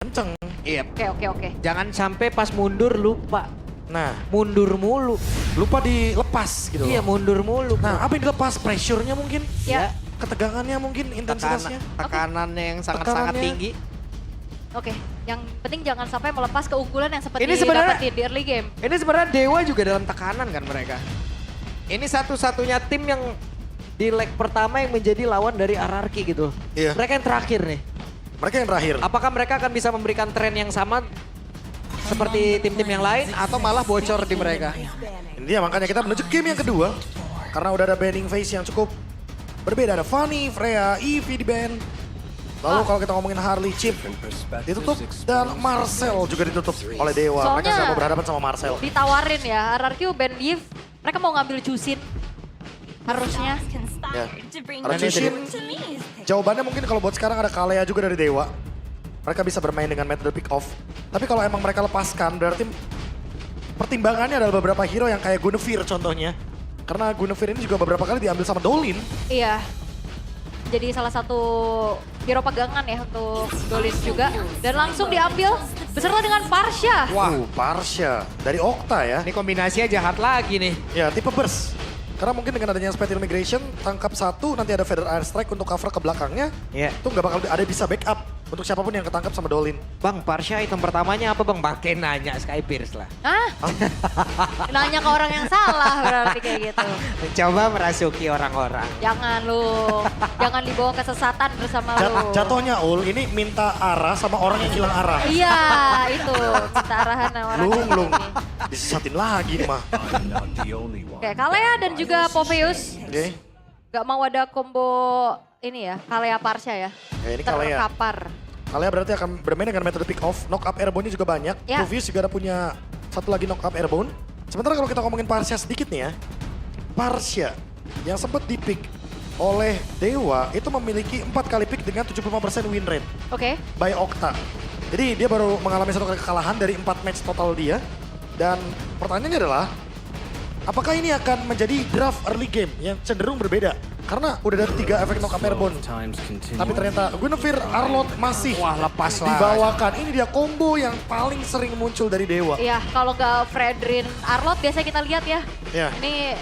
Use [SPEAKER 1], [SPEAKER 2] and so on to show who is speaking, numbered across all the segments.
[SPEAKER 1] kenceng.
[SPEAKER 2] Iya.
[SPEAKER 3] Oke.
[SPEAKER 2] Jangan sampai pas mundur lupa.
[SPEAKER 1] Nah,
[SPEAKER 2] Mundur mulu.
[SPEAKER 1] lupa dilepas gitu
[SPEAKER 2] Iya
[SPEAKER 1] loh.
[SPEAKER 2] mundur mulu.
[SPEAKER 1] Nah, apa yang dilepas? Pressure-nya mungkin?
[SPEAKER 3] Ya.
[SPEAKER 1] Ketegangannya mungkin, intensitasnya?
[SPEAKER 4] Tekanannya yang sangat-sangat
[SPEAKER 1] Tekanannya.
[SPEAKER 4] tinggi.
[SPEAKER 3] Oke, yang penting jangan sampai melepas keunggulan yang seperti
[SPEAKER 2] Ini sebenarnya-
[SPEAKER 3] dapetin di early game.
[SPEAKER 2] Ini sebenarnya Dewa juga dalam tekanan kan mereka. Ini satu-satunya tim yang di leg pertama yang menjadi lawan dari RRQ gitu.
[SPEAKER 1] Iya.
[SPEAKER 2] Mereka yang terakhir nih.
[SPEAKER 1] Mereka yang terakhir.
[SPEAKER 2] Apakah mereka akan bisa memberikan tren yang sama seperti tim-tim yang lain atau malah bocor di mereka?
[SPEAKER 1] Ini dia makanya kita menuju game yang kedua. Karena udah ada banning phase yang cukup berbeda. Ada Fanny, Freya, Eevee di ban. Lalu kalau kita ngomongin Harley, Chip ditutup. Dan Marcel juga ditutup oleh Dewa. Mereka
[SPEAKER 3] Soalnya-
[SPEAKER 1] nggak mau berhadapan sama Marcel.
[SPEAKER 3] Ditawarin ya, RRQ ban Eve, mereka mau ngambil Jusin. Harusnya.
[SPEAKER 1] Ya. Harus Jushin. Jawabannya mungkin kalau buat sekarang ada Kalea juga dari Dewa. Mereka bisa bermain dengan metode pick off. Tapi kalau emang mereka lepaskan berarti pertimbangannya adalah beberapa hero yang kayak Guinevere contohnya. Karena Guinevere ini juga beberapa kali diambil sama Dolin.
[SPEAKER 3] Iya. Jadi salah satu hero pegangan ya untuk Dolin juga. Dan langsung diambil beserta dengan Parsha.
[SPEAKER 1] Parsha dari Okta ya.
[SPEAKER 2] Ini kombinasinya jahat lagi nih.
[SPEAKER 1] Ya, tipe burst. Karena mungkin dengan adanya Spatial Migration, tangkap satu, nanti ada Feather Airstrike untuk cover ke belakangnya.
[SPEAKER 2] Iya.
[SPEAKER 1] Itu nggak bakal ada bisa backup untuk siapapun yang ketangkap sama Dolin.
[SPEAKER 2] Bang, Parsha item pertamanya apa bang? Pakai nanya Skypierce lah.
[SPEAKER 3] Hah? Nanya ke orang yang salah berarti kayak gitu.
[SPEAKER 2] Coba merasuki orang-orang.
[SPEAKER 3] Jangan lu. Jangan dibawa kesesatan bersama lu.
[SPEAKER 1] Jatuhnya Ul, ini minta arah sama orang yang hilang arah.
[SPEAKER 3] Iya, itu. Minta arahan sama orang
[SPEAKER 1] Lung.
[SPEAKER 3] ini.
[SPEAKER 1] Disesatin lagi nih mah.
[SPEAKER 3] Oke, Kalea dan juga Popheus.
[SPEAKER 1] Oke.
[SPEAKER 3] Gak mau ada combo ini ya, Kalea Parsha ya.
[SPEAKER 1] Ya, ini Kalea.
[SPEAKER 3] Terkapar.
[SPEAKER 1] Kalea berarti akan bermain dengan metode pick off. Knock up airborne juga banyak.
[SPEAKER 3] Ya.
[SPEAKER 1] Provius juga ada punya satu lagi knock up airborne. Sementara kalau kita ngomongin Parsha sedikit nih ya. Parsha yang sempat di pick oleh Dewa itu memiliki 4 kali pick dengan 75% win rate
[SPEAKER 3] Oke.
[SPEAKER 1] by Okta. Jadi dia baru mengalami satu kali kekalahan dari 4 match total dia. Dan pertanyaannya adalah, apakah ini akan menjadi draft early game yang cenderung berbeda? Karena udah ada 3 efek knock up airborne. Tapi ternyata Guinevere, Arlott masih
[SPEAKER 2] lepas lah.
[SPEAKER 1] dibawakan. Ini dia combo yang paling sering muncul dari Dewa.
[SPEAKER 3] Iya, kalau gak Fredrin Arlott biasa kita lihat ya.
[SPEAKER 1] Ya.
[SPEAKER 3] Ini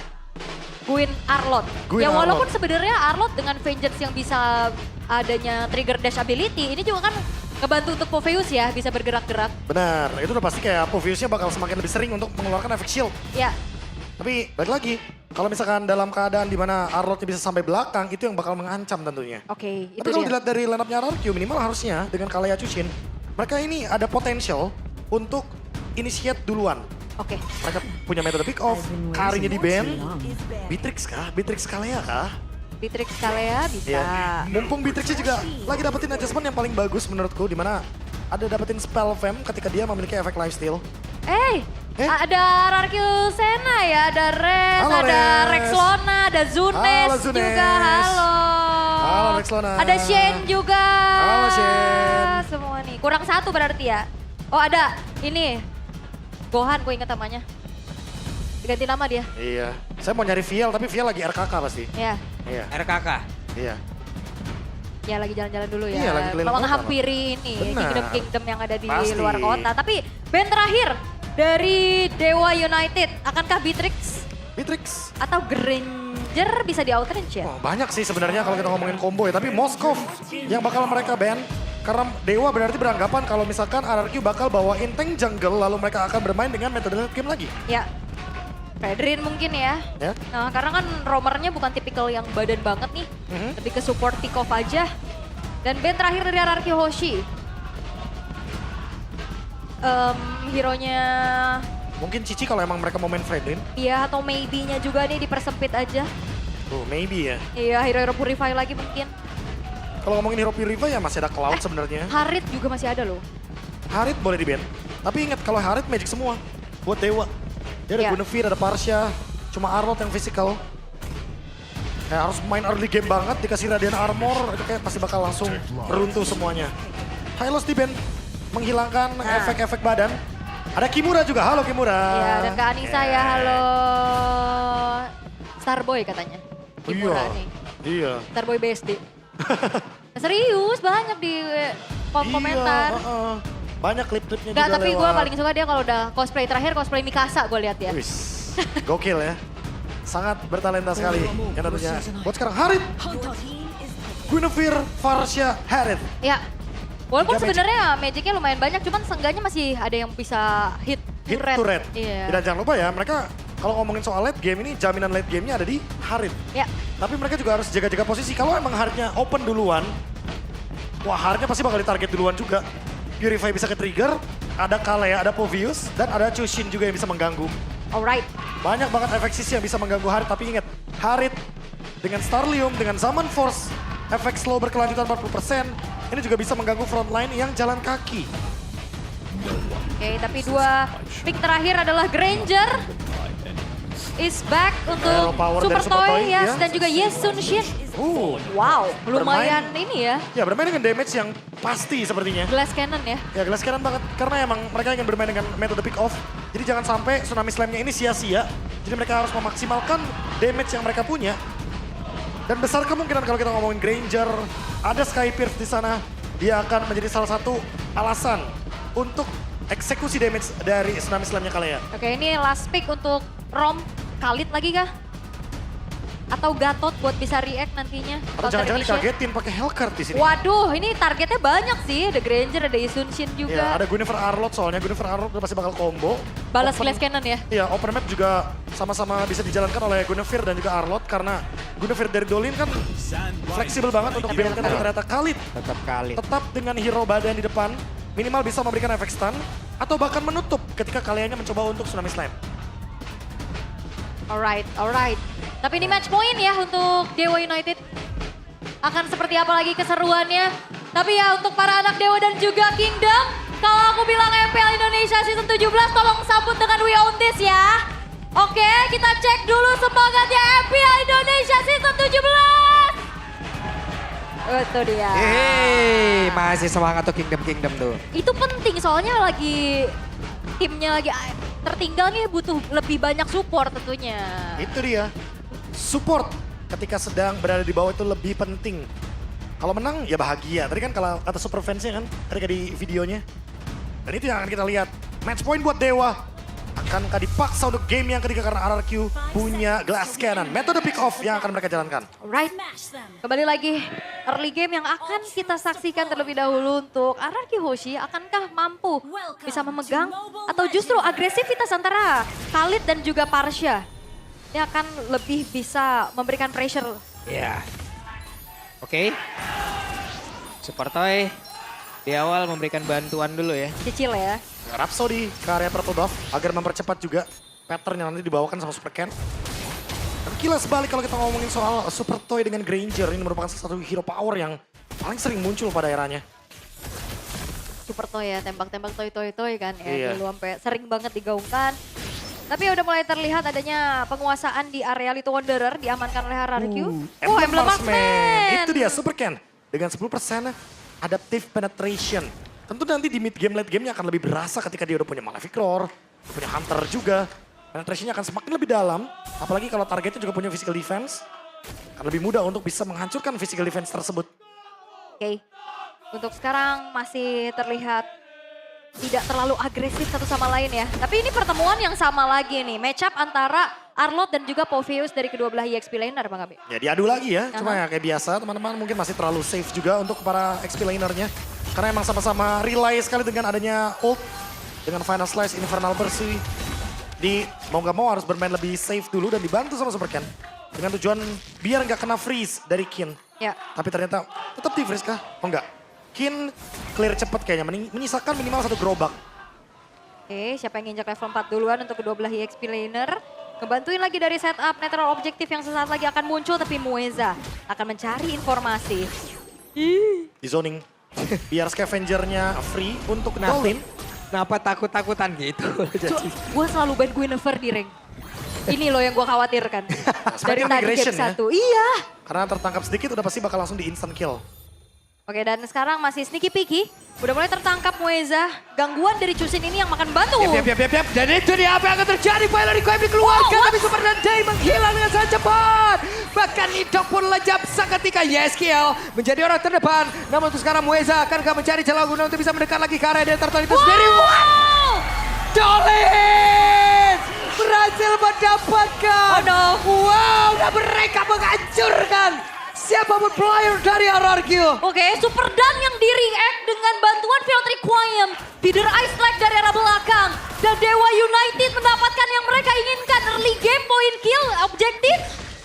[SPEAKER 3] Gwyn Arlott.
[SPEAKER 1] Gwyn
[SPEAKER 3] Ya walaupun
[SPEAKER 1] Arlott.
[SPEAKER 3] sebenarnya Arlott dengan Vengeance yang bisa adanya trigger dash ability, ini juga kan ngebantu untuk Popheus ya, bisa bergerak-gerak.
[SPEAKER 1] Benar, itu udah pasti kayak Popheusnya bakal semakin lebih sering untuk mengeluarkan efek shield.
[SPEAKER 3] Ya,
[SPEAKER 1] Tapi balik lagi, kalau misalkan dalam keadaan di mana Arlottnya bisa sampai belakang, itu yang bakal mengancam tentunya.
[SPEAKER 3] oke, itu
[SPEAKER 1] Tapi kalau
[SPEAKER 3] dia.
[SPEAKER 1] dilihat dari line up-nya RRQ, minimal harusnya dengan Kalea Jushin, mereka ini ada potensial untuk initiate duluan.
[SPEAKER 3] Oke,
[SPEAKER 1] Mereka punya metode pick off, Karinya di ban, Beatrix kah? Beatrix Kalea kah?
[SPEAKER 3] Beatrix Kalea bisa.
[SPEAKER 1] Iya. Mumpung Beatrixnya juga lagi dapetin adjustment yang paling bagus menurutku, di mana ada dapetin spell fam ketika dia memiliki efek lifesteal.
[SPEAKER 3] Ada RRQ Sena ya, ada Res,
[SPEAKER 1] Halo,
[SPEAKER 3] ada
[SPEAKER 1] Res.
[SPEAKER 3] Rexlona, ada Zunes,
[SPEAKER 1] Halo, Zunes.
[SPEAKER 3] juga, halo.
[SPEAKER 1] Halo, Rexlona.
[SPEAKER 3] Ada Shen juga.
[SPEAKER 1] Halo, Shen.
[SPEAKER 3] Semua nih, kurang satu berarti ya. Oh ada, ini. Gohan, gue inget namanya. Diganti nama dia.
[SPEAKER 1] Iya. Saya mau nyari Viel, tapi Viel lagi RKK pasti.
[SPEAKER 3] Ya,
[SPEAKER 1] Iya.
[SPEAKER 2] RKK.
[SPEAKER 1] Iya.
[SPEAKER 3] ya lagi jalan-jalan dulu ya.
[SPEAKER 1] Iya, lagi keliling kota,
[SPEAKER 3] menghampiri ini,
[SPEAKER 1] Benar.
[SPEAKER 3] kingdom-kingdom yang ada di
[SPEAKER 1] Pasti.
[SPEAKER 3] luar kota. Tapi band terakhir dari Dewa United, akankah Beatrix
[SPEAKER 1] Beatrix.
[SPEAKER 3] atau Granger bisa di outrange ya?
[SPEAKER 1] Oh, banyak sih sebenarnya kalau kita ngomongin combo ya. Tapi Moskov yang bakal mereka ban. Karena Dewa berarti beranggapan kalau misalkan RRQ bakal bawain tank jungle lalu mereka akan bermain dengan metode late game lagi.
[SPEAKER 3] Ya, Fredrin mungkin ya.
[SPEAKER 1] Ya.
[SPEAKER 3] Nah, karena kan roamernya bukan tipikal yang badan banget nih. Lebih ke support pick off aja. Dan band terakhir dari RRQ Hoshi. Hero-nya
[SPEAKER 1] Mungkin Cici kalau emang mereka mau main Fredrin.
[SPEAKER 3] iya atau maybe-nya juga nih dipersempit aja.
[SPEAKER 1] Tuh, maybe ya.
[SPEAKER 3] Iya, hero-hero Purify lagi mungkin.
[SPEAKER 1] Kalau ngomongin Hero Purify ya masih ada Cloud sebenarnya.
[SPEAKER 3] Harit juga masih ada loh.
[SPEAKER 1] Harit boleh di ban. Tapi ingat kalau Harit magic semua. Buat Dewa. Dia ada
[SPEAKER 3] Iya.
[SPEAKER 1] Guinevere, ada Parsha. Cuma Arlott yang physical. Kayak harus main early game banget, dikasih Radiant Armor, itu kayak pasti bakal langsung runtuh semuanya. Hylos di ban, menghilangkan
[SPEAKER 3] Nah.
[SPEAKER 1] efek-efek badan. Ada Kimura juga, halo Kimura.
[SPEAKER 3] Iya, dan Kak Anissa ya, halo. Starboy katanya. Kimura
[SPEAKER 1] Iya.
[SPEAKER 3] nih.
[SPEAKER 1] Iya.
[SPEAKER 3] Starboy BSD. Serius, banyak di komentar.
[SPEAKER 1] Iya, banyak klip-klipnya
[SPEAKER 3] Nggak,
[SPEAKER 1] juga
[SPEAKER 3] tapi gue
[SPEAKER 1] lewat.
[SPEAKER 3] paling suka dia kalau udah cosplay terakhir, cosplay Mikasa gue lihat ya.
[SPEAKER 1] Wis, gokil ya. Sangat bertalenta sekali. Yang tentunya buat sekarang Harith, Guinevere, Farsha, Harith.
[SPEAKER 3] Ya, walaupun
[SPEAKER 1] Tiga magic.
[SPEAKER 3] sebenarnya magicnya lumayan banyak, cuman seenggaknya masih ada yang bisa hit
[SPEAKER 1] Hit
[SPEAKER 3] red.
[SPEAKER 1] to red.
[SPEAKER 3] Iya.
[SPEAKER 1] Dan jangan lupa ya, mereka kalau ngomongin soal late game ini, jaminan late gamenya ada di Harith.
[SPEAKER 3] Ya,
[SPEAKER 1] Tapi mereka juga harus jaga-jaga posisi. Kalau emang Harithnya open duluan, wah Harithnya pasti bakal ditarget duluan juga. Purify bisa ke-trigger, ada Kalea, ada Povius, dan ada Chushin juga yang bisa mengganggu.
[SPEAKER 3] alright.
[SPEAKER 1] Banyak banget efek sisi yang bisa mengganggu Harith, tapi ingat, Harith dengan Starlium, dengan Zaman Force, efek slow berkelanjutan 40%, ini juga bisa mengganggu frontline yang jalan kaki.
[SPEAKER 3] Oke, tapi dua pick terakhir adalah Granger is back untuk
[SPEAKER 1] Hero power
[SPEAKER 3] Super
[SPEAKER 1] dari Super
[SPEAKER 3] Toy,
[SPEAKER 1] Toy,
[SPEAKER 3] yes,
[SPEAKER 1] ya.
[SPEAKER 3] dan juga Yesun Shin. Wow, lumayan ini ya,
[SPEAKER 1] Ya bermain dengan damage yang pasti sepertinya.
[SPEAKER 3] glass cannon ya.
[SPEAKER 1] Ya gelas kanan banget, karena emang mereka ingin bermain dengan metode pick off. Jadi jangan sampai Tsunami Slam-nya ini sia-sia. Jadi mereka harus memaksimalkan damage yang mereka punya. Dan besar kemungkinan kalau kita ngomongin Granger, ada Sky Pierce di sana, dia akan menjadi salah satu alasan untuk eksekusi damage dari Tsunami Slam-nya Kalea.
[SPEAKER 3] Oke, ini last pick untuk Rom, Khalid lagi kah? Atau Gatot buat bisa react nantinya?
[SPEAKER 1] Atau
[SPEAKER 3] counter
[SPEAKER 1] jangan-jangan
[SPEAKER 3] initiate?
[SPEAKER 1] dikagetin pakai Hellcard di sini.
[SPEAKER 3] Waduh, ini targetnya banyak sih. Ada Granger, ada Yesun Shin
[SPEAKER 1] Ya,
[SPEAKER 3] juga.
[SPEAKER 1] ada Guinevere Arlott soalnya, Guinevere Arlott udah pasti bakal combo.
[SPEAKER 3] Balas
[SPEAKER 1] Open-
[SPEAKER 3] glass cannon ya.
[SPEAKER 1] Iya, open map juga sama-sama bisa dijalankan oleh Guinevere dan juga Arlott karena Guinevere dari Dolin kan fleksibel banget untuk build-kan, tapi ternyata Khalid
[SPEAKER 2] Tetap kali.
[SPEAKER 1] tetap dengan hero badan di depan minimal bisa memberikan efek stun atau bahkan menutup ketika kaliannya mencoba untuk Tsunami Slam.
[SPEAKER 3] Alright, alright. Tapi ini match point ya untuk Dewa United. Akan seperti apa lagi keseruannya. Tapi ya untuk para anak Dewa dan juga Kingdom, kalau aku bilang MPL Indonesia Season 17, tolong sambut dengan We Own This ya. Oke, kita cek dulu semangatnya MPL Indonesia Season 17. Itu dia.
[SPEAKER 2] Hehehe, masih semangat tuh Kingdom tuh.
[SPEAKER 3] Itu penting soalnya lagi timnya lagi tertinggal nih, butuh lebih banyak support tentunya.
[SPEAKER 1] Itu dia. Support ketika sedang berada di bawah itu lebih penting. Kalau menang ya bahagia. Tadi kan kalau kata super fansnya kan ketika di videonya. Dan itu yang akan kita lihat. Match point buat Dewa. Akankah dipaksa untuk game yang ketiga karena RRQ punya glass cannon. Metode pick off yang akan mereka jalankan.
[SPEAKER 3] Alright, kembali lagi early game yang akan kita saksikan terlebih dahulu untuk RRQ Hoshi. Akankah mampu bisa memegang atau justru agresivitas antara Khalid dan juga Farsha ini akan lebih bisa memberikan pressure.
[SPEAKER 2] Iya. Oke. Super Toy di awal memberikan bantuan dulu ya.
[SPEAKER 3] Cicil ya.
[SPEAKER 1] Rhapsody ke area purple buff agar mempercepat juga pattern yang nanti dibawakan sama Super Ken. Dan kilas balik kalau kita ngomongin soal Super Toy dengan Granger, ini merupakan salah satu hero power yang paling sering muncul pada eranya.
[SPEAKER 3] Super Toy ya, tembak-tembak toy kan ya.
[SPEAKER 1] Iya.
[SPEAKER 3] Dulu sampai sering banget digaungkan. Tapi udah mulai terlihat adanya penguasaan di area Little Wanderer diamankan oleh RRQ. Emblem Marksman.
[SPEAKER 1] Itu dia Super Ken dengan 10% adaptive penetration. Tentu nanti di mid game, late game-nya akan lebih berasa ketika dia udah punya Malefic Roar, punya Hunter juga. Penetrationnya akan semakin lebih dalam, apalagi kalau targetnya juga punya physical defense. Akan lebih mudah untuk bisa menghancurkan physical defense tersebut.
[SPEAKER 3] Oke, untuk sekarang masih terlihat tidak terlalu agresif satu sama lain ya. Tapi ini pertemuan yang sama lagi nih, match up antara Arlott dan juga Povius dari kedua belah EXP laner Bang Abi.
[SPEAKER 1] Ya diadu lagi ya, cuma ya kayak biasa teman-teman mungkin masih terlalu safe juga untuk para XP lanernya. Karena emang sama-sama rely sekali dengan adanya ult, dengan Final Slice, Infernal Pursuit. Mau gak mau harus bermain lebih safe dulu dan dibantu sama Super Ken. Dengan tujuan biar nggak kena freeze dari Kin.
[SPEAKER 3] Ya,
[SPEAKER 1] Tapi ternyata tetap di freeze kah? Oh enggak. Kin clear cepet kayaknya, menyisakan minimal 1 gerobak.
[SPEAKER 3] oke, siapa yang nginjak level 4 duluan untuk kedua belah EXP laner. Kebantuin lagi dari setup netral objektif yang sesaat lagi akan muncul, tapi Mueza akan mencari informasi.
[SPEAKER 1] Di zoning. Biar scavenger-nya free untuk Dolin.
[SPEAKER 2] Kenapa takut-takutan gitu? Jadi
[SPEAKER 3] Gue selalu ban Guinevere di ring. Ini loh yang gue khawatirkan. Dari
[SPEAKER 1] Seperti
[SPEAKER 3] tadi
[SPEAKER 1] migration
[SPEAKER 3] game
[SPEAKER 1] ya.
[SPEAKER 3] 1. Iya.
[SPEAKER 1] Karena tertangkap sedikit udah pasti bakal langsung di instant kill.
[SPEAKER 3] Oke, dan sekarang masih sneaky peeky. Udah mulai tertangkap Mueza. Gangguan dari Chusin ini yang makan batu.
[SPEAKER 2] Yap. Dan itu dia apa yang akan terjadi. Pilot Requiem dikeluarkan.
[SPEAKER 3] Oh,
[SPEAKER 2] Tapi Super dan Day menghilang dengan sangat cepat. Bahkan Nidok pun lejap seketika. Yeskiel menjadi orang terdepan. Namun untuk sekarang Mueza akankah mencari celah guna untuk bisa mendekat lagi ke area Turtle itu sendiri.
[SPEAKER 3] Wow!
[SPEAKER 2] Dolin berhasil mendapatkan.
[SPEAKER 3] Oh no.
[SPEAKER 2] Wow, dan mereka menghancurkan siapapun player dari RRQ.
[SPEAKER 3] Oke, Super Dan yang di-react dengan bantuan Field Requiem. Feeder Ice Strike dari arah belakang. Dan Dewa United mendapatkan yang mereka inginkan. Early game, point kill, objektif.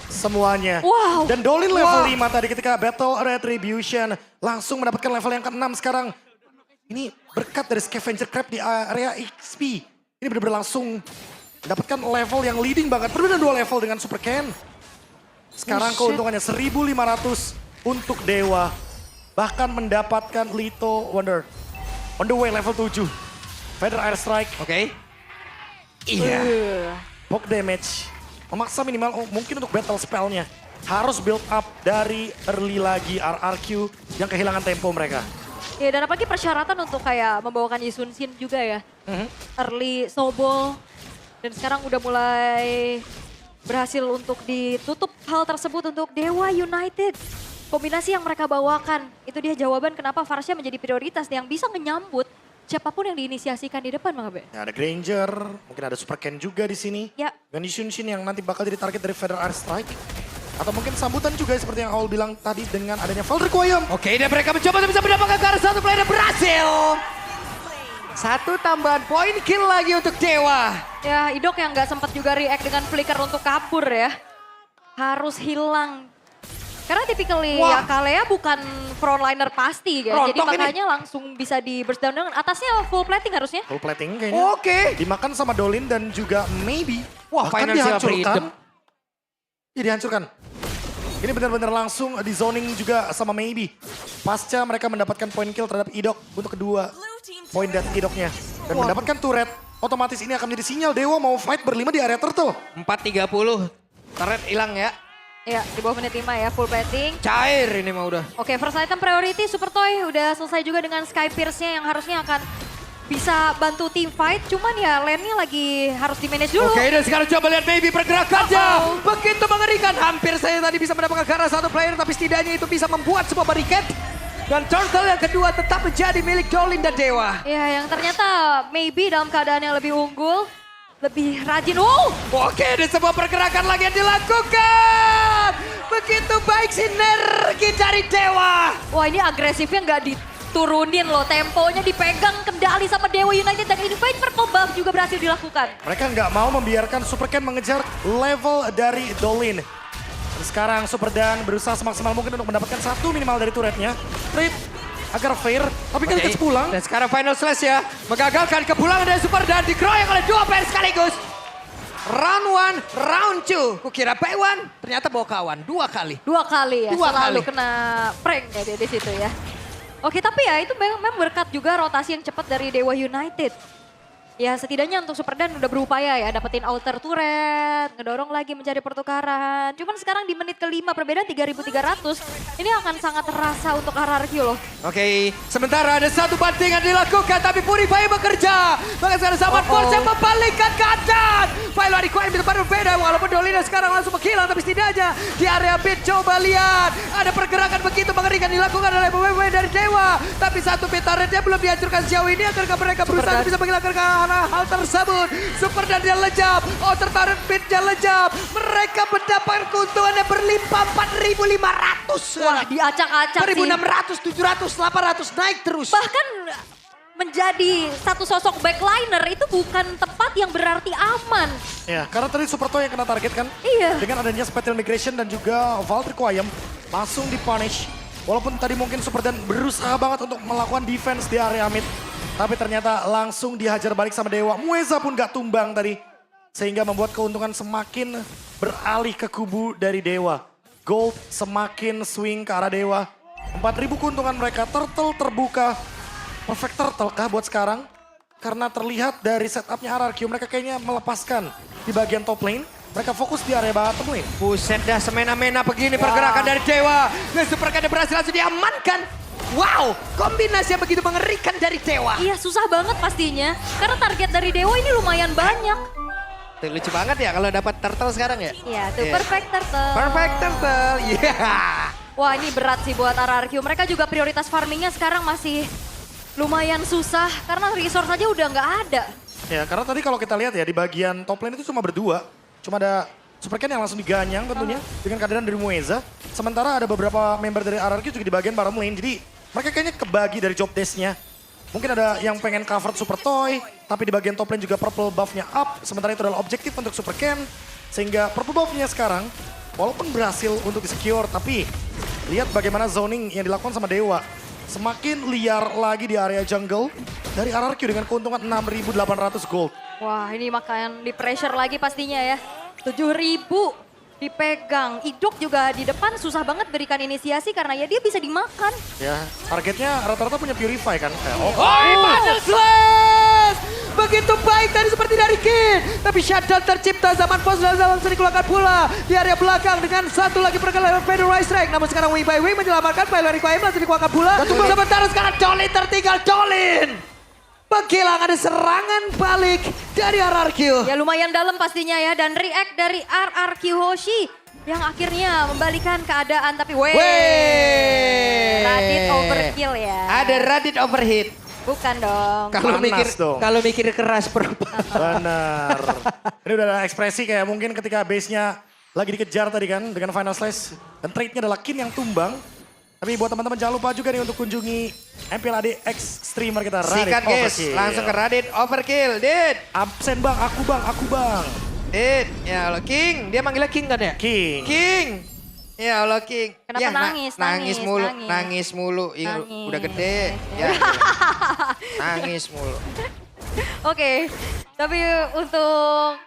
[SPEAKER 1] Semuanya.
[SPEAKER 3] Wow.
[SPEAKER 1] Dan Dolin level 5 tadi ketika Battle Retribution langsung mendapatkan level yang ke-6 sekarang. Ini berkat dari Scavenger Crab di area XP. Ini benar-benar langsung mendapatkan level yang leading banget. Berbeda 2 level dengan Super Ken. Sekarang keuntungannya 1.500 untuk Dewa. Bahkan mendapatkan Lito Wonder. On the way level 7. Feather Air Strike.
[SPEAKER 2] Oke. Iya.
[SPEAKER 1] Poke damage. Memaksa minimal mungkin untuk battle spellnya. Harus build up dari early lagi RRQ yang kehilangan tempo mereka.
[SPEAKER 3] Ya dan apalagi persyaratan untuk kayak membawakan Yisun Shin juga ya. Early snowball. Dan sekarang udah mulai berhasil untuk ditutup hal tersebut untuk Dewa United. Kombinasi yang mereka bawakan, itu dia jawaban kenapa Varsha menjadi prioritas yang bisa menyambut siapapun yang diinisiasikan di depan, Bang Abe.
[SPEAKER 1] Ya, ada Granger, mungkin ada Super Ken juga di sini.
[SPEAKER 3] Ya.
[SPEAKER 1] Dan Yisun Shin yang nanti bakal jadi target dari Feather Air Strike. Atau mungkin sambutan juga seperti yang Aul bilang tadi dengan adanya Field Requiem.
[SPEAKER 2] Oke, dan mereka mencoba untuk bisa mendapatkan ke arah satu player berhasil. Satu tambahan poin kill lagi untuk Dewa.
[SPEAKER 3] Ya, Idok yang nggak sempat juga react dengan flicker untuk kabur ya. Harus hilang. Karena typically ya Kalea bukan frontliner pasti ya. Jadi
[SPEAKER 2] Rontok ini.
[SPEAKER 3] makanya langsung bisa di burst down dengan atasnya full plating harusnya.
[SPEAKER 1] Full plating kayaknya.
[SPEAKER 2] Oke.
[SPEAKER 1] Dimakan sama Dolin dan juga Maybe.
[SPEAKER 2] Wah,
[SPEAKER 1] bahkan
[SPEAKER 2] financial
[SPEAKER 1] dihancurkan.
[SPEAKER 2] freedom.
[SPEAKER 1] Iya dihancurkan. Ini benar-benar langsung di zoning juga sama Maybe. Pasca mereka mendapatkan point kill terhadap Idok untuk kedua poin dari Idoknya. Dan mendapatkan turret, otomatis ini akan menjadi sinyal Dewa mau fight berlima di area Turtle.
[SPEAKER 2] 4.30. Turret hilang ya.
[SPEAKER 3] Ya, di bawah menit 5 ya, full plating.
[SPEAKER 2] Cair ini mah udah.
[SPEAKER 3] Oke, first item priority Super Toy udah selesai juga dengan Sky Pierce-nya yang harusnya akan bisa bantu tim fight. Cuman ya lane-nya lagi harus di-manage dulu.
[SPEAKER 2] Oke, dan sekarang coba lihat Maybe pergerakannya. Begitu mengerikan. Hampir saya tadi bisa mendapatkan ke arah satu player, tapi setidaknya itu bisa membuat sebuah barricade. Dan Turtle yang kedua tetap menjadi milik Dolin dan Dewa.
[SPEAKER 3] Ya, yang ternyata maybe dalam keadaan yang lebih unggul, lebih rajin. Wow!
[SPEAKER 2] Oke, ada sebuah pergerakan lagi yang dilakukan. Begitu baik sinergi dari Dewa.
[SPEAKER 3] Wah, ini agresifnya nggak diturunin loh. Temponya dipegang kendali sama Dewa United. Dan invite purple buff juga berhasil dilakukan.
[SPEAKER 1] Mereka nggak mau membiarkan Super Ken mengejar level dari Dolin. Dan sekarang Super Dan berusaha semaksimal mungkin untuk mendapatkan satu minimal dari turretnya. Trade agar fair, tapi kan catch pulang.
[SPEAKER 2] Dan sekarang final slash ya. Mengagalkan kepulangan dari Super Dan dikeroyok oleh dua player sekaligus. Round 1, round 2. Kukira P1, ternyata bawa kawan 2 kali.
[SPEAKER 3] 2 kali ya,
[SPEAKER 2] Dua
[SPEAKER 3] selalu
[SPEAKER 2] kali.
[SPEAKER 3] kena prank ya dia di situ ya. Oke, tapi ya itu memang berkat juga rotasi yang cepat dari Dewa United. Ya setidaknya untuk Super Dan udah berupaya ya dapetin alter turret, ngedorong lagi mencari pertukaran. Cuman sekarang di menit ke-5 perbedaan 3.300, ini akan sangat terasa untuk RRQ loh.
[SPEAKER 2] Oke, sementara ada satu bantingan dilakukan tapi Purify bekerja. Bahkan sekarang Saman Force yang membalikkan keadaan. Pilot Requiem di tempat berbeda walaupun Dolina sekarang langsung menghilang tapi setidaknya di area pit coba lihat. Ada pergerakan begitu mengerikan dilakukan oleh pemain dari Dewa. Tapi satu pit turretnya belum dihancurkan sejauh ini. Akankah mereka berusaha bisa menghilangkan hal tersebut. Super Dan dia lejap. Outer turret pitnya lejap. Mereka mendapat keuntungannya berlimpah 4.500.
[SPEAKER 3] Wah diacak-acak sih.
[SPEAKER 2] 4.600, 700, 800 naik terus.
[SPEAKER 3] Bahkan menjadi satu sosok backliner itu bukan tempat yang berarti aman.
[SPEAKER 1] Ya, karena tadi Super Toy yang kena target kan.
[SPEAKER 3] Iya.
[SPEAKER 1] Dengan adanya Spatial Migration dan juga Vault Requiem langsung dipunish. Walaupun tadi mungkin Super Dan berusaha banget untuk melakukan defense di area mid. Tapi ternyata langsung dihajar balik sama Dewa. Mueza pun gak tumbang tadi. Sehingga membuat keuntungan semakin beralih ke kubu dari Dewa. Gold semakin swing ke arah Dewa. 4.000 keuntungan mereka, Turtle terbuka. Perfect Turtle kah buat sekarang? Karena terlihat dari setupnya RRQ, mereka kayaknya melepaskan di bagian top lane. Mereka fokus di area bottom lane.
[SPEAKER 2] Buset dah semena-mena begini pergerakan dari Dewa. Dan Super Ken berhasil langsung diamankan. Wow, kombinasi yang begitu mengerikan dari Dewa.
[SPEAKER 3] Iya susah banget pastinya. Karena target dari Dewa ini lumayan banyak.
[SPEAKER 4] Tuh, lucu banget ya kalau dapat turtle sekarang ya.
[SPEAKER 3] Iya tuh
[SPEAKER 4] Iya.
[SPEAKER 3] perfect turtle.
[SPEAKER 4] Perfect turtle, iya.
[SPEAKER 3] Wah ini berat sih buat RRQ. Mereka juga prioritas farmingnya sekarang masih lumayan susah. Karena resource aja udah nggak ada.
[SPEAKER 1] Ya karena tadi kalau kita lihat ya di bagian top lane itu cuma berdua. Cuma ada Super Ken yang langsung diganyang tentunya dengan kehadiran dari Mueza. Sementara ada beberapa member dari RRQ juga di bagian bottom lane. Jadi mereka kayaknya kebagi dari job desk-nya. Mungkin ada yang pengen cover Super Toy, tapi di bagian top lane juga purple buff-nya up. Sementara itu adalah objektif untuk Super Ken. Sehingga purple buff-nya sekarang walaupun berhasil untuk di-secure, tapi lihat bagaimana zoning yang dilakukan sama Dewa. Semakin liar lagi di area jungle dari RRQ dengan keuntungan 6.800 gold.
[SPEAKER 3] Wah ini makanya di pressure lagi pastinya ya. 7.000 dipegang. Idok juga di depan susah banget berikan inisiasi karena ya dia bisa dimakan.
[SPEAKER 1] Ya, targetnya rata-rata punya Purify kan.
[SPEAKER 2] Final Slash! Begitu baik tadi seperti dari Kin. Tapi shutdown tercipta, zaman pos dan zaman sering dikeluarkan pula. Di area belakang dengan satu lagi pergelaran Feder Rise Strike. Namun sekarang wing by wing menyelamatkan Pilot Requiem langsung dikeluarkan pula. Sementara sekarang Jolin tertinggal, Jolin! Penghilang ada serangan balik dari RRQ.
[SPEAKER 3] Ya lumayan dalam pastinya ya. Dan react dari RRQ Hoshi. Yang akhirnya membalikan keadaan. Tapi Radit overkill ya.
[SPEAKER 4] Ada Radit overhit.
[SPEAKER 3] Bukan dong.
[SPEAKER 1] Panas dong.
[SPEAKER 2] Kalau mikir keras
[SPEAKER 1] Benar. Ini udah ada ekspresi kayak mungkin ketika base-nya lagi dikejar tadi kan dengan Final Slash. Dan trade-nya adalah Kin yang tumbang. Tapi buat teman-teman jangan lupa juga nih untuk kunjungi MPLAD X streamer kita Radit
[SPEAKER 4] Sikat guys,
[SPEAKER 1] Overkill.
[SPEAKER 4] langsung ke Radit overkill. Dit,
[SPEAKER 1] Absen bang, aku bang.
[SPEAKER 4] Dit. Ya Allah, King. Dia manggilnya King kan ya?
[SPEAKER 1] King.
[SPEAKER 4] King. Ya Allah, King.
[SPEAKER 3] Kenapa
[SPEAKER 4] Ya,
[SPEAKER 3] nangis,
[SPEAKER 4] nangis mulu,
[SPEAKER 3] nangis.
[SPEAKER 4] nangis mulu. Iya,
[SPEAKER 3] Nangis.
[SPEAKER 4] udah gede. Ya. Nangis mulu.
[SPEAKER 3] Oke, tapi untuk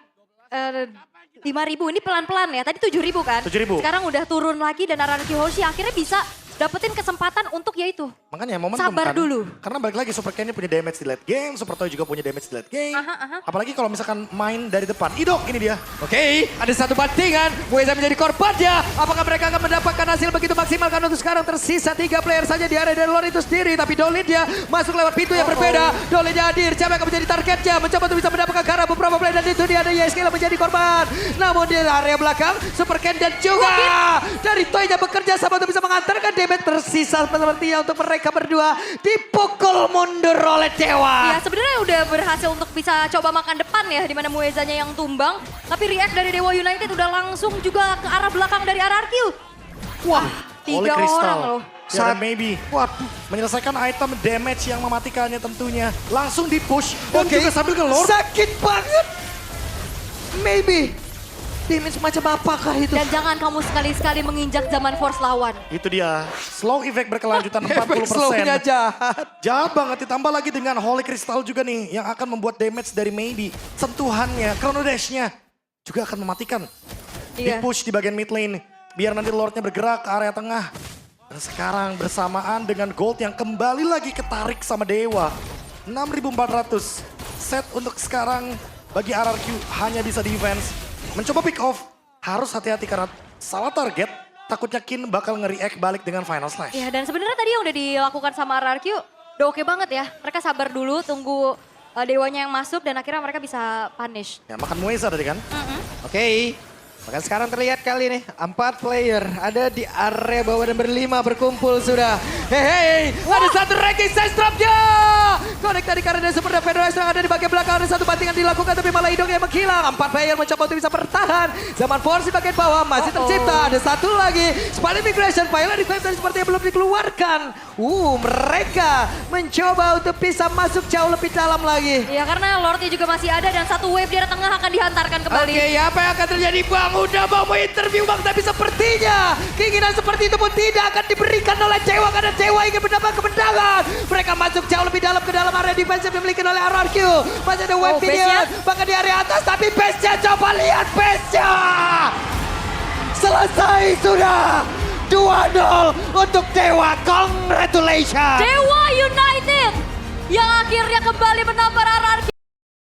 [SPEAKER 3] 5.000 ini pelan-pelan ya. Tadi 7.000 kan?
[SPEAKER 1] 7.000.
[SPEAKER 3] Sekarang udah turun lagi dan RRQ Hoshi akhirnya bisa dapetin kesempatan untuk yaitu.
[SPEAKER 1] Makanya momentum
[SPEAKER 3] Sabar
[SPEAKER 1] kan.
[SPEAKER 3] dulu.
[SPEAKER 1] Karena balik lagi Super Ken ini punya damage di late game, Super Toy juga punya damage di late game.
[SPEAKER 3] Aha.
[SPEAKER 1] Apalagi kalau misalkan main dari depan. Idok ini dia.
[SPEAKER 2] Oke, ada satu bantingan. Mueza menjadi korbannya. Apakah mereka akan mendapatkan hasil begitu maksimal? Karena untuk sekarang tersisa 3 player saja di area dari luar itu sendiri. Tapi Dolin dia masuk lewat pintu yang berbeda. Dolin dia hadir. Siapa yang akan menjadi targetnya? Mencoba untuk bisa mendapatkan karena beberapa player. Dan itu dia ada YSK yang menjadi korban. Namun di area belakang, Super Ken dan juga dari Toynya bekerja sama untuk bisa mengantarkan damage tersisa sepertinya untuk mereka berdua. Dipukul mundur oleh Dewa.
[SPEAKER 3] Ya sebenarnya udah berhasil untuk bisa coba makan depan ya. Dimana Muezanya yang tumbang. Tapi react dari Dewa United udah langsung juga ke arah belakang dari RRQ.
[SPEAKER 2] Wah,
[SPEAKER 1] Holy
[SPEAKER 3] 3
[SPEAKER 1] Crystal.
[SPEAKER 3] orang loh.
[SPEAKER 1] Ya, dan maybe
[SPEAKER 2] waduh.
[SPEAKER 1] menyelesaikan item damage yang mematikannya tentunya. Langsung di push dan juga sambil ngelor.
[SPEAKER 2] Sakit banget. Maybe. Damage macam apakah itu?
[SPEAKER 3] Dan jangan kamu sekali-sekali menginjak zaman Force lawan.
[SPEAKER 1] Itu dia. Slow effect berkelanjutan 40%.
[SPEAKER 2] Efek slow-nya jahat.
[SPEAKER 1] Jahat banget ditambah lagi dengan Holy Crystal juga nih yang akan membuat damage dari maybe. Sentuhannya, Chrono Dash-nya juga akan mematikan.
[SPEAKER 3] Iya.
[SPEAKER 1] Di push di bagian mid lane. Biar nanti Lord-nya bergerak ke area tengah. Dan sekarang bersamaan dengan gold yang kembali lagi ketarik sama Dewa. 6.400. Set untuk sekarang bagi RRQ hanya bisa defense. Mencoba pick off, harus hati-hati karena salah target. Takutnya Kin bakal nge-react balik dengan Final Slash.
[SPEAKER 3] Ya dan sebenarnya tadi yang udah dilakukan sama RRQ udah oke banget ya. Mereka sabar dulu tunggu Dewanya yang masuk dan akhirnya mereka bisa punish.
[SPEAKER 1] Ya makan Mueza tadi kan.
[SPEAKER 4] Oke. Maka sekarang terlihat kali nih, 4 player ada di area bawah dan berlima berkumpul sudah.
[SPEAKER 2] Hei, ada satu ranking size drop-nya. Connect tadi karena Super Federasi yang ada di bagian belakang. Ada satu bantingan dilakukan tapi malah Idok yang menghilang. 4 player mencoba untuk bisa bertahan. Zaman Force di bagian bawah masih tercipta. Ada satu lagi. Spine Immigration, Pilot Requiem tadi sepertinya belum dikeluarkan. Mereka mencoba untuk bisa masuk jauh lebih dalam lagi.
[SPEAKER 3] Ya karena Lordnya juga masih ada dan satu wave di arah tengah akan dihantarkan kembali.
[SPEAKER 2] Oke, apa yang akan terjadi Bang? Udah mau interview Bang, tapi sepertinya keinginan seperti itu pun tidak akan diberikan oleh Dewa karena Dewa ingin mendapat kemenangan. Mereka masuk jauh lebih dalam ke dalam area defense yang dimiliki oleh RRQ. Masih ada wave Minion, bahkan di area atas, tapi base-nya coba lihat base-nya. Selesai sudah. 2-0 untuk Dewa, congratulations.
[SPEAKER 3] Dewa United yang akhirnya kembali menampar RRQ